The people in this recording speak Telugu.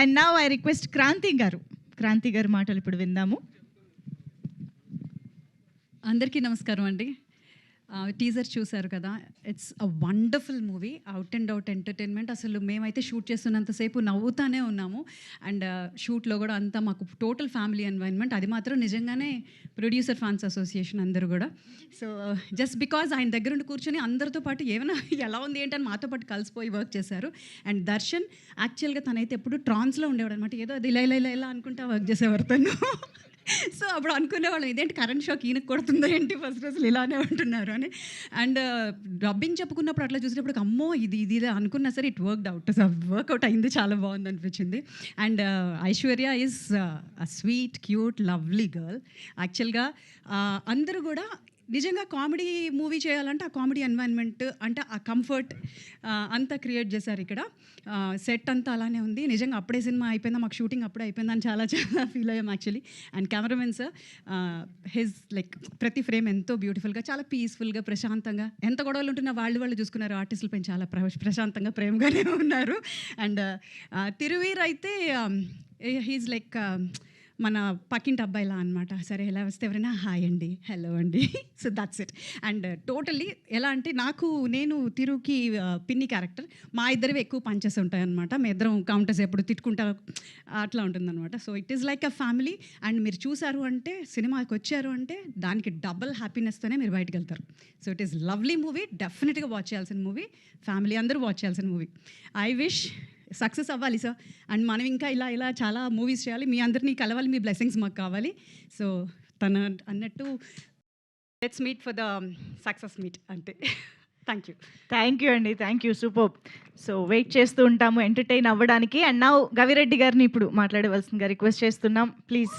And now I request Kranthi గారు మాటలు ఇప్పుడు విందాము. అందరికీ నమస్కారం అండి. టీజర్ చూశారు కదా, it's a wonderful movie, out and out entertainment. అసలు మేమైతే షూట్ చేస్తున్నంతసేపు నవ్వుతానే ఉన్నాము. అండ్ షూట్లో కూడా అంతా మాకు టోటల్ ఫ్యామిలీ ఎన్వైర్న్మెంట్. అది మాత్రం నిజంగానే ప్రొడ్యూసర్ ఫ్యాన్స్ అసోసియేషన్ అందరూ కూడా. సో జస్ట్ బికాజ్ ఆయన దగ్గర ఉండి కూర్చొని అందరితో పాటు ఏమైనా ఎలా ఉంది ఏంటని మాతో పాటు కలిసిపోయి వర్క్ చేశారు. అండ్ దర్శన్ యాక్చువల్గా తనైతే ఎప్పుడు ట్రాన్స్లో ఉండేవాడు అనమాట. ఏదో అది ఇలా ఇలా ఇలా ఇలా అనుకుంటా వర్క్ చేసేవారు తను. సో అప్పుడు అనుకునేవాళ్ళం ఇదేంటి కరెంట్ షాక్ ఈయనకు కొడుతుందో ఏంటి ఫస్ట్ రోజులు ఇలానే ఉంటున్నారు అని. అండ్ డబ్బింగ్ చెప్పుకున్నప్పుడు అట్లా చూసినప్పుడు అమ్మో ఇది అనుకున్నా సరే ఇట్ వర్క్అవుట్ అయింది, చాలా బాగుంది అనిపించింది. And Aishwarya is a sweet cute lovely girl. యాక్చువల్గా అందరూ కూడా నిజంగా కామెడీ మూవీ చేయాలంటే ఆ కామెడీ ఎన్వైర్న్మెంట్ అంటే ఆ కంఫర్ట్ అంతా క్రియేట్ చేశారు ఇక్కడ. సెట్ అంతా అలానే ఉంది. నిజంగా అప్పుడే సినిమా అయిపోయిందా, మాకు షూటింగ్ అప్పుడే అయిపోయిందని చాలా ఫీల్ అయ్యాం actually. And cameramen sir his like ప్రతి ఫ్రేమ్ ఎంతో బ్యూటిఫుల్గా, చాలా పీస్ఫుల్గా, ప్రశాంతంగా, ఎంత గొడవలు ఉంటున్నా వాళ్ళు చూసుకున్నారు. ఆర్టిస్టుల పైన చాలా ప్రశాంతంగా ప్రేమగానే ఉన్నారు. అండ్ తిరువీర్ అయితే హీజ్ లైక్ మన పక్కింటి అబ్బాయిలా అనమాట. సరే ఎలా వస్తే ఎవరైనా హాయ్ అండి, హలో అండి, so that's it. And totally ఎలా అంటే నేను తిరుకి పిన్ని క్యారెక్టర్, మా ఇద్దరివి ఎక్కువ పంచెస్ ఉంటాయన్నమాట. మీ ఇద్దరం కౌంటర్స్ ఎప్పుడు తిట్టుకుంటా అట్లా ఉంటుందన్నమాట. So it is like a family. And మీరు చూసారు అంటే, సినిమాకి వచ్చారు అంటే దానికి డబుల్ హ్యాపీనెస్తోనే మీరు బయటకు వెళ్తారు. So it is lovely movie, డెఫినెట్గా వాచ్ చేయాల్సిన మూవీ, ఫ్యామిలీ అందరూ వాచ్ చేయాల్సిన మూవీ. ఐ విష్ సక్సెస్ అవ్వాలి సార్. అండ్ మనం ఇంకా ఇలా చాలా మూవీస్ చేయాలి, మీ అందరినీ కలవాలి, మీ బ్లెస్సింగ్స్ మాకు కావాలి. సో తను అన్నట్టు let's meet for the success meet అంతే. థ్యాంక్ యూ అండి, thank you, super. So wait చేస్తూ ఉంటాము ఎంటర్టైన్ అవ్వడానికి. అండ్ నౌ గవిరెడ్డి గారిని ఇప్పుడు మాట్లాడవలసిందిగా రిక్వెస్ట్ చేస్తున్నాం, ప్లీజ్.